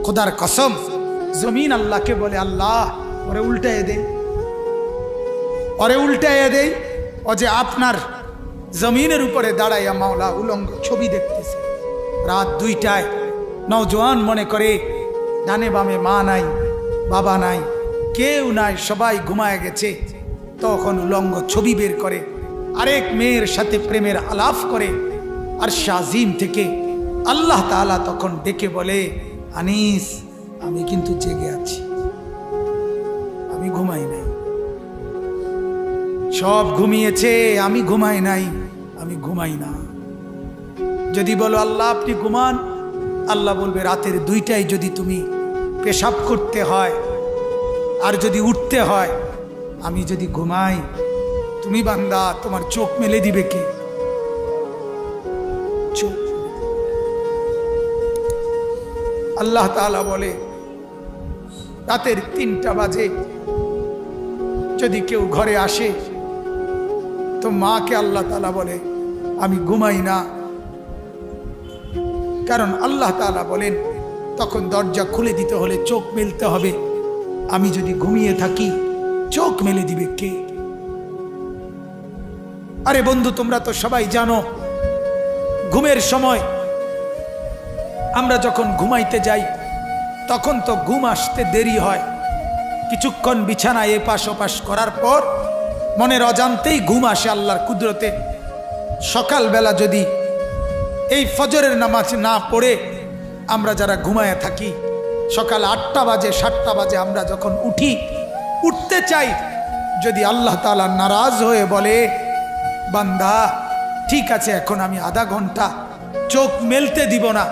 খোদার কসম, জমিন আল্লাহকে বলে, আল্লাহ ওরে উল্টাইয়ে দেই, ওরে উল্টাইয়ে দেই। ও যে আপনার জমিনের উপরে দাঁড়াইয়া মাওলা উলঙ্গ ছবি দেখতেছে। রাত 2টায় নওজোয়ান মনে করে ডানে বামে মা নাই, বাবা নাই, কেউ নাই, সবাই ঘুমায় গেছে। তখন উলঙ্গ ছবি বের করে, আরেক মেয়ের সাথে প্রেমের আলাপ করে। আর শাজিম থেকে আল্লাহ তাআলা তখন ডেকে বলে, আনিস আমি কিন্তু জেগে আছি, আমি ঘুমাই নাই। সব ঘুমিয়েছে, আমি ঘুমাই নাই, আমি ঘুমাই না। যদি বলো আল্লাহ আপনি ঘুমান, আল্লাহ বলবে রাতের 2টায় যদি তুমি পেশাব করতে হয় আর যদি উঠতে হয়, আমি যদি ঘুমাই, তুমি বান্দা তোমার চোখ মেলে দিবে কে? চোখ। আল্লাহ তাআলা বলে রাতের 3টা বাজে যদি কেউ ঘরে আসে, তো মাকে আল্লাহ তাআলা বলে আমি ঘুমাই না। কারণ আল্লাহ তাআলা বলেন তখন দরজা খুলে দিতে হলে চোখ মেলতে হবে। আমি যদি ঘুমিয়ে থাকি, চোখ মেলে দিবে কে? আরে বন্ধু, তোমরা তো সবাই জানো, ঘুমের সময় আমরা যখন ঘুমাইতে যাই তখন তো ঘুম আসতে দেরি হয়। কিছুক্ষণ বিছানায় এপাশ ওপাশ করার পর মনের অজান্তেই ঘুম আসে আল্লাহর কুদরতে। সকালবেলা যদি এই ফজরের নামাজ না পড়ে আমরা যারা ঘুমায় থাকি, সকাল 8টা বাজে 7টা বাজে আমরা যখন উঠতে চাই, যদি আল্লাহ তাআলা নারাজ হয়ে বলে বান্দা ঠিক আছে এখন আমি আধা ঘন্টা চোখ মেলতে দিব না,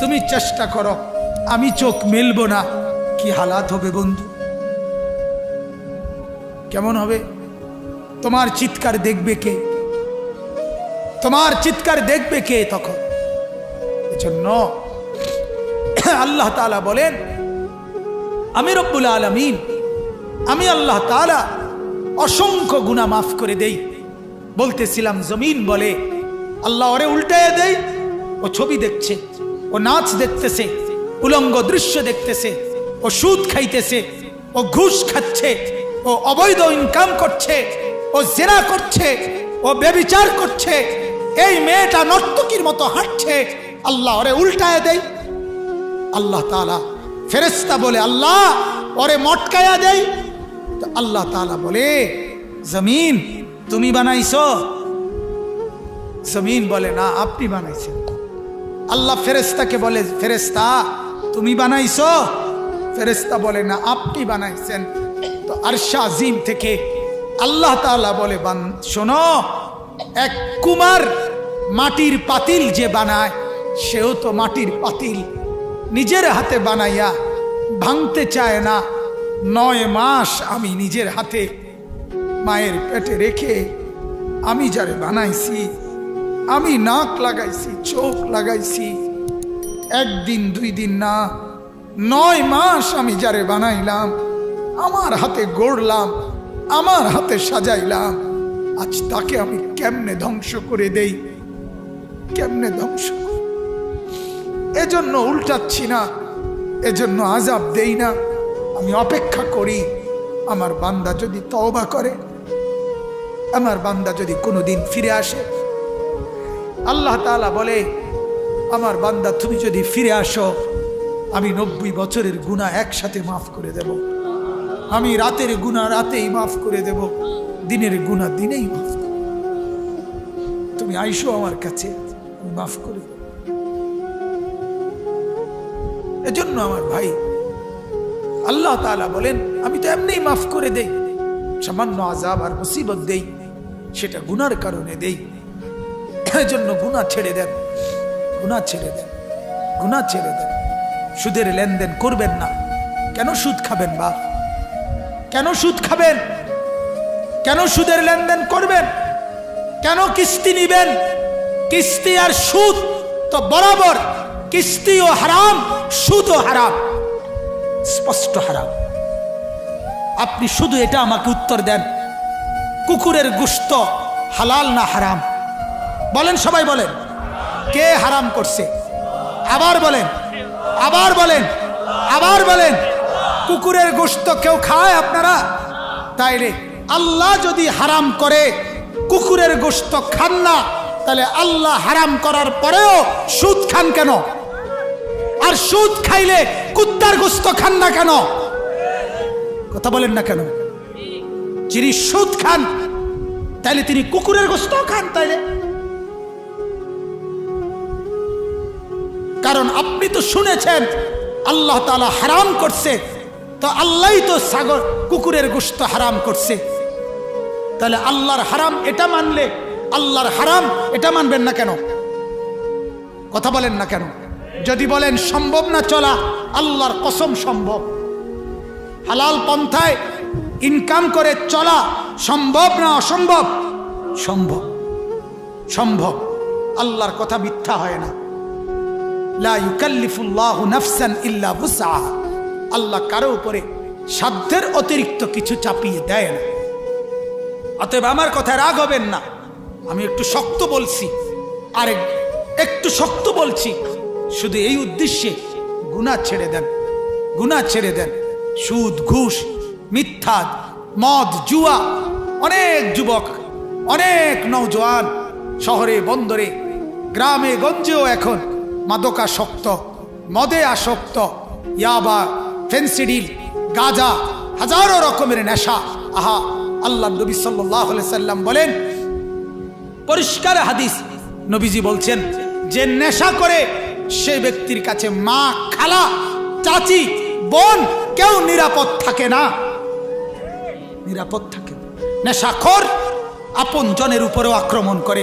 তুমি চেষ্টা করো, আমি চোখ মেলবো না, কি হালাত হবে বন্ধু? কেমন হবে? তোমার চিৎকার দেখবে কে? তোমার চিৎকার দেখবে কে তখন? এজন্য আল্লাহ তাআলা বলেন আমি রব্বুল আলামিন, আমি আল্লাহ তাআলা অসংখ্য গুনাহ মাফ করে দেই। বলতেছিলাম জমিন বলে আল্লাহ ওরে উল্টাইয়ে দেই, ও ছবি দেখছে, ও নাচ দেখতেছে, উলঙ্গ দৃশ্য দেখতেছে, ও সুদ খাইতেছে, ও ঘুষ খাচ্ছে, ও অবৈধ ইনকাম করছে, ও জিনা করছে, ও ব্যভিচার করছে, এই মেয়েটা নর্তকীর মতো হাঁটছে, আল্লাহ ওরে উল্টাইয়ে দেই। আল্লাহ তাআলা ফেরেশতা বলে আল্লাহ ওরে মটকায়া দেই। তো আল্লাহ তাআলা বলে জমিন তুমি বানাইছো? জমিন বলে না আপনি বানাইছেন। আল্লাহ ফেরেশতাকে বলে ফেরেশতা তুমি বানাইছো? ফেরেশতা বলে না আপনি বানাইছেন। তো আরশ আজিম থেকে আল্লাহ তাআলা বলে শোনো, এক কুমার মাটির পাতিল যে বানায়, সেও তো মাটির পাতিল নিজের হাতে বানাইয়া ভাঙতে চায় না। 9 মাস আমি নিজের হাতে মায়ের পেটে রেখে আমি যারে বানাইছি, আমি নাক লাগাইছি, চোখ লাগাইছি, 1 দিন 2 দিন না, 9 মাস আমি যারে বানাইলাম, আমার হাতে গড়লাম, আমার হাতে সাজাইলাম, আজ তাকে আমি কেমনে ধ্বংস করে দেই? কেমনে ধ্বংস? এজন্য উল্টাচ্ছি না, এজন্য আযাব দেই না। আমি অপেক্ষা করি আমার বান্দা যদি তওবা করে, আমার বান্দা যদি কোনোদিন ফিরে আসে। আল্লাহ তাআলা বলে আমার বান্দা তুমি যদি ফিরে আসো, আমি 90 বছরের গুনাহ একসাথে মাফ করে দেব। আমি রাতের গুনাহ রাতেই মাফ করে দেব, দিনের গুনাহ দিনেই মাফ করে দেব। তুমি আইসো আমার কাছে, আমি মাফ করে দেব। এজন্য আমার ভাই আল্লাহ তাআলা বলেন আমি তো এমনিই মাফ করে দেই, সামান্য আযাব আর মুসিবত দেই, সেটা গুনার কারণে দেই। এজন্য গুনাহ ছেড়ে দেন, গুনাহ ছেড়ে দেন, গুনাহ ছেড়ে দেন। সুদের লেনদেন করবেন না। কেন সুদ খাবেন বাপ? কেন সুদ খাবেন? কেন সুদের লেনদেন করবেন? কেন কিস্তি নিবেন? কিস্তি আর সুদ তো বরাবর, কিস্তিও হারাম, সুদও হারাম, স্পষ্ট হারাম। আপনি শুধু এটা আমাকে উত্তর দেন, কুকুরের গোশত হালাল না হারাম? বলেন, সবাই বলেন, কে হারাম করছে? আবার বলেন, আবার বলেন, আবার বলেন, কুকুরের গোশত কেউ খায় আপনারা? তাইলে আল্লাহ যদি হারাম করে কুকুরের গোশত খান না, তাহলে আল্লাহ হারাম করার পরেও সুদ খান কেন? আর সুদ খাইলে কুত্তার গোশত খান না কেন? কথা বলেন না কেন? যিনি সুদ খান তাইলে তিনি কুকুরের গোশত খান। তাইলে কারণ আপনি তো শুনেছেন আল্লাহ তাআলা হারাম করছে, তো আল্লাহই তো কুকুরের গোশত হারাম করছে। তাহলে আল্লাহর হারাম এটা মানলে আল্লাহর হারাম এটা মানবেন না কেন? কথা বলেন না কেন? যদি বলেন সম্ভব না চলা, আল্লাহর কসম সম্ভব। হালাল পন্থায় ইনকাম করে চলা সম্ভব না অসম্ভব? সম্ভব, সম্ভব। আল্লাহর কথা মিথ্যা হয় না। লা ইউকাল্লিফুল্লাহু নাফসান ইল্লা বুসআহা। আল্লাহ কারো উপরে সাধ্যের অতিরিক্ত কিছু চাপিয়ে দেয় না। অতএব আমার কথায় রাগ হবেন না, আমি একটু শক্ত বলছি, আর একটু শক্ত বলছি শুধু এই উদ্দেশ্যে, গুনাহ ছেড়ে দেন, গুনাহ ছেড়ে দেন। সুদ, ঘুষ, মিথ্যা, মদ, জুয়া, অনেক যুবক, অনেক নওজোয়ান শহরে বন্দরে গ্রামে গঞ্জেও এখন মাদকাসক্ত, মদে আসক্ত, ইয়াবা, ফেন্সিডিল, গাঁজা, হাজারো রকমের নেশা। আহা, আল্লাহ নবী সাল্লাল্লাহু আলাইহি সাল্লাম বলেন, পরিষ্কার হাদিস, নবীজি বলছেন যে নেশা করে সে ব্যক্তির কাছে মা, খালা, চাচি, বোন কেউ নিরাপদ থাকে না, নিরাপদ থাকে না। নেশাখোর আপন জনের উপরেও আক্রমণ করে,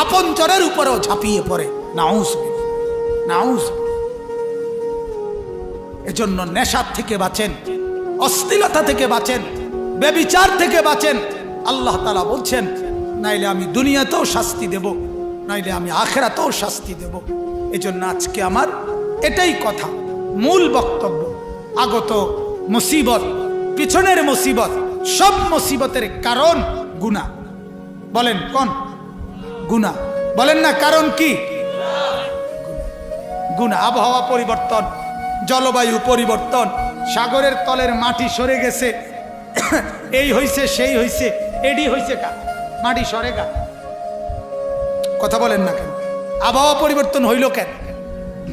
আপন জনের উপরেও ঝাঁপিয়ে পড়ে। নাউজ নাউজ। এজন্য নেশার থেকে বাঁচেন, অশ্লীলতা থেকে বাঁচেন, ব্যভিচার থেকে বাঁচেন। আল্লাহ তাআলা বলছেন, নাইলে আমি দুনিয়াতেও শাস্তি দেব, নাইলে আমি আখিরাতেও শাস্তি দেব। এজন্য আজকে আমার এটাই কথা, মূল বক্তব্য। আগত মুসিবত, পিছনের মুসিবত, সব মুসিবতের কারণ গুনাহ। বলেন কোন? গুনাহ। বলেন না কারণ কি? গুনাহ। আবহাওয়া পরিবর্তন, জলবায়ু পরিবর্তন, সাগরের তলের মাটি সরে গেছে, এই হইছে সেই হইছে, এডি হইছে কা মাটি সরে গা। কথা বলেন না কেন? আবহাওয়া পরিবর্তন হইল কেন?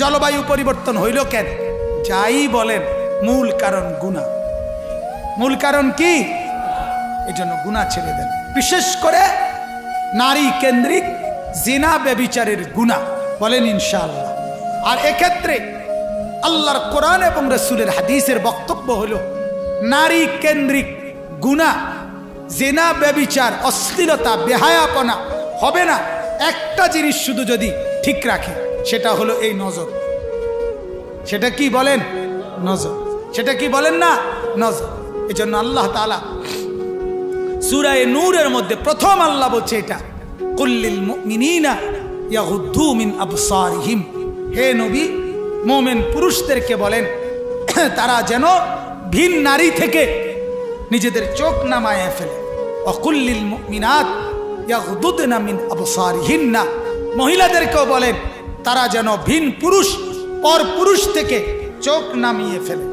জলবায়ু পরিবর্তন হইল কেন? যাই বলেন, মূল কারণ গুনাহ। মূল কারণ কি? এই জন্য গুনাহ ছেড়ে দেন। বিশেষ করে নারী কেন্দ্রিক জিনা, ব্যভিচারের গুনাহ। বলেন ইনশাআল্লাহ। আর এক্ষেত্রে আল্লাহর কোরআন এবং রাসূলের হাদিসের বক্তব্য হলো, নারী কেন্দ্রিক গুনাহ, জিনা, ব্যভিচার, অশ্লীলতা, বেহায়াপনা হবে না একটা জিনিস শুধু যদি ঠিক রাখে, সেটা হলো এই নজর। সেটা কি বলেন? নজর। সেটা কি বলেন না? নজর। এজন্য আল্লাহ তাআলা সূরা নূরের মধ্যে প্রথম আল্লাহ বলছে এটা, কুল্লিল মুমিনিনা ইয়াগুদ্দু মিন আবসারিহিম। হে নবী, মুমিন পুরুষদেরকে বলেন তারা যেন ভিন নারী থেকে নিজেদের চোখ নামায় ফেলে। ওয়াকুল্লিল মুমিনাত ইয়াগুদুদনা মিন আবসারিহিন্না। মহিলাদেরকেও বলেন তারা যেন ভিন পুরুষ, পর পুরুষ থেকে চোখ নামিয়ে ফেলে।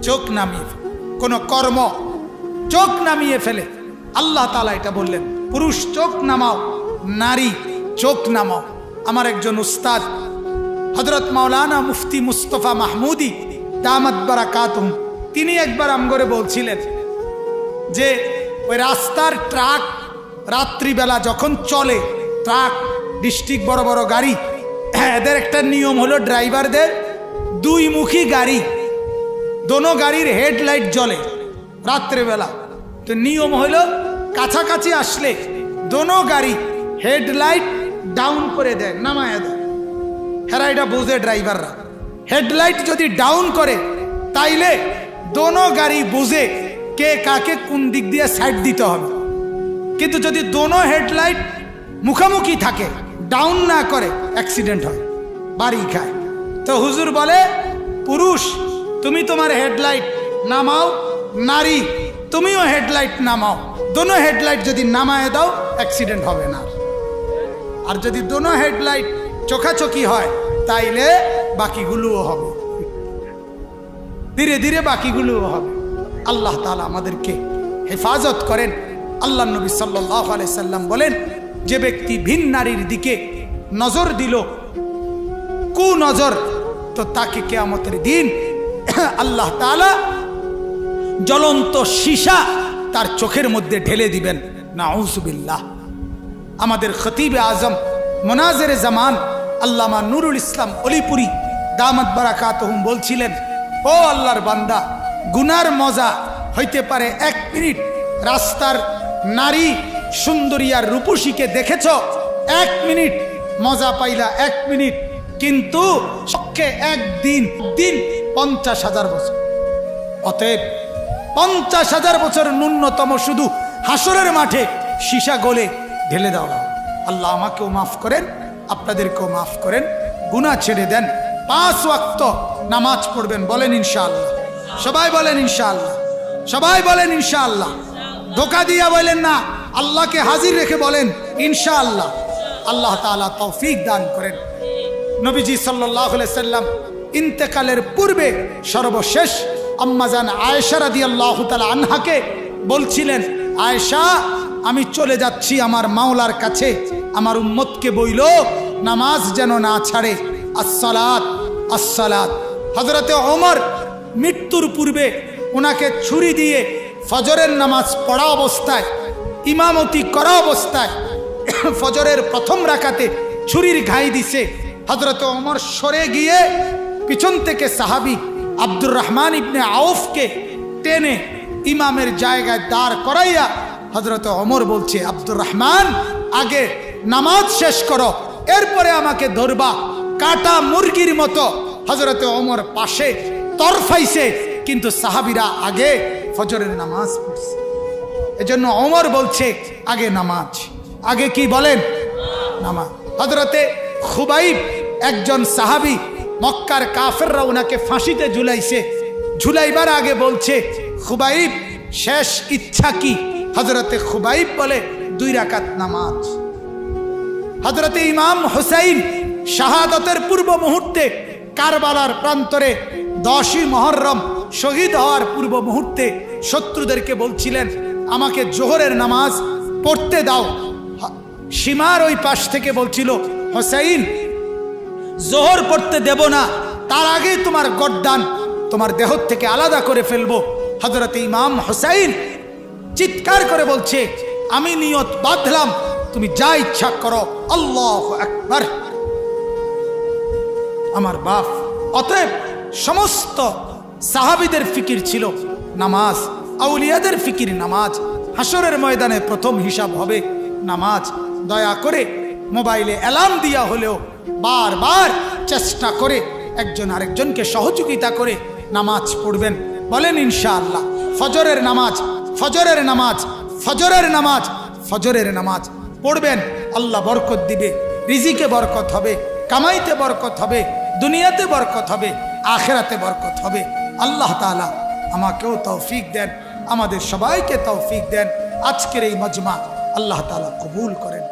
চোখ নামিয়ে ফেলে, কোনো কর্ম চোখ নামিয়ে ফেলে। আল্লাহ তাআলা এটা বললেন, পুরুষ চোখ নামাও, নারী চোখ নামাও। আমার একজন উস্তাদ হযরত মাওলানা মুফতি মুস্তফা মাহমুদি দামাত বারাকাতুহুম, তিনি একবার আমগরে বলছিলেন যে ওই রাস্তার ট্রাক রাত্রিবেলা যখন চলে, ট্রাক, ডিস্ট্রিক্ট বড় বড় গাড়ি, এদের একটা নিয়ম হলো ড্রাইভারদের দুই মুখী গাড়ি, দোনো গাড়ির হেডলাইট জ্বলে রাত্রেবেলা। তো নিয়ম হলো কাছাকাছি আসলে দোনো গাড়ি হেডলাইট ডাউন করে দেয়, নামায় দেয়। হেরা এটা বোঝে ড্রাইভাররা, হেডলাইট যদি ডাউন করে তাইলে দোনো গাড়ি বুঝে কে কাকে কোন দিক দিয়ে সাইড দিতে হবে। কিন্তু যদি দোনো হেডলাইট মুখামুখি থাকে, ডাউন না করে, অ্যাক্সিডেন্ট হয়, বাড়ি খায়। তো হুজুর বলে, পুরুষ তুমি তোমার হেডলাইট নামাও, নারী তুমিও হেডলাইট নামাও। দোনো হেডলাইট যদি নামায় দাও, অ্যাক্সিডেন্ট হবে না। আর যদি দোনো হেডলাইট চোখাচোখি হয় তাইলে বাকিগুলোও হবে। ধীরে ধীরে বাকিগুলো হবে। আল্লাহ তাআলা আমাদেরকে হেফাজত করেন। আল্লাহ নবী সাল্লাল্লাহু আলাইহি সাল্লাম বলেন, যে ব্যক্তি ভিন নারীর দিকে নজর দিল, কুনজর, তো তাকে কিয়ামতের দিন আল্লাহ তাআলা জ্বলন্ত সীসা তার চোখের মধ্যে ঢেলে দিবেন। নাউযুবিল্লাহ। আমাদের খতিবে আজম মুনাজিরে জামান আল্লামা নুরুল ইসলাম অলিপুরি দামাত বারাকাতুহুম বলছিলেন, ও আল্লাহর বান্দা, গুনার মজা হইতে পারে 1 মিনিট। রাস্তার নারী সুন্দরী আর রূপসীকে দেখেছ, 1 মিনিট মজা পাইলা, 1 মিনিট, কিন্তু সবকে একদিন 50,000 বছর। অতএব 50,000 বছর ন্যূনতম শুধু হাসরের মাঠে সীসা গলে ঢেলে দেওয়া। আল্লাহ আমাকেও মাফ করেন, আপনাদেরকেও মাফ করেন, গুনাহ ছেড়ে দেন। 5 ওয়াক্ত নামাজ পড়বেন, বলেন ইনশাআল্লাহ। সবাই বলেন ইনশাআল্লাহ, সবাই বলেন ইনশাআল্লাহ। ধোকা দিয়া বলেন না, আল্লাহকে হাজির রেখে বলেন ইনশাআল্লাহ। আল্লাহ তাআলা তৌফিক দান করেন। নবীজি সাল্লাল্লাহু আলাইহি সাল্লাম ইন্তেকালের পূর্বে সর্বশেষ আম্মাজান আয়েশা রাদিয়াল্লাহু তাআলা আনহাকে বলছিলেন, আয়েশা, আমি চলে যাচ্ছি আমার মাওলার কাছে, আমার উম্মতকে বইল নামাজ যেন না ছাড়ে। আসসালাত আসসালাত। হযরতে ওমর মৃত্যুর পূর্বে ওনাকে ছুরি দিয়ে ফজরের নামাজ পড়া অবস্থায়, ইমামতি করা অবস্থায় ফজরের প্রথম রাকাতে ছুরির ঘাই দিছে। হযরতে ওমর সরে গিয়ে পিছন থেকে সাহাবী আব্দুর রহমান ইবনে আউফকে টেনে ইমামের জায়গায় দাঁড় করাইয়া হযরতে ওমর বলছে, আব্দুর রহমান, আগে নামাজ শেষ করো, এরপরে আমাকে ধরবা। কাটা মুরগির মতো হযরতে ওমর পাশে তরফাইছে, কিন্তু সাহাবীরা আগে ফজরের নামাজ পড়ছে। এজন্য ওমর বলছে আগে নামাজ। আগে কি বলেন? নামাজ। হযরতে খুবাইব একজন সাহাবী, মক্কার কাফেররা ওনাকে ফাঁসিতে ঝুলাইছে, ঝুলাইবার আগে বলছে, খুবাইব শেষ ইচ্ছা কি? হযরতে খুবাইব বলে 2 রাকাত নামাজ। হযরতে ইমাম হুসাইন শাহাদাতের পূর্ব মুহূর্তে কারবালার প্রান্তরে 10ই মুহররম শহীদ হওয়ার পূর্ব মুহূর্তে শত্রুদেরকে বলছিলেন, আমাকে জোহরের নামাজ পড়তে দাও। সীমার ওই পাশ থেকে বলছিল, হুসাইন, জোহর পড়তে দেব না, তার আগে তোমার গর্দান তোমার দেহ থেকে আলাদা করে ফেলবো। হযরতে ইমাম হুসাইন চিৎকার করে বলছে, আমি নিয়ত বাঁধলাম, তুমি যা ইচ্ছা করো। আল্লাহু আকবার। আমার বাপ। অতএব সমস্ত সাহাবীদের ফিকির ছিল নামাজ, আউলিয়াদের ফিকির নামাজ। হাসরের ময়দানে প্রথম হিসাব হবে নামাজ। দয়া করে মোবাইলে অ্যালার্ম দিয়া হলেও বারবার চেষ্টা করে একজন আরেকজনকে সহযোগিতা করে নামাজ পড়বেন, বলেন ইনশাআল্লাহ। ফজরের নামাজ, ফজরের নামাজ, ফজরের নামাজ, ফজরের নামাজ পড়বেন, আল্লাহ বরকত দিবে, রিজিকে বরকত হবে, কামাইতে বরকত হবে, দুনিয়াতে বরকত হবে, আখিরাতে বরকত হবে। আল্লাহ তাআলা আমাকেও তৌফিক দেন, আমাদের সবাইকে তৌফিক দেন। আজকের এই মজমা আল্লাহ তাআলা কবুল করেন।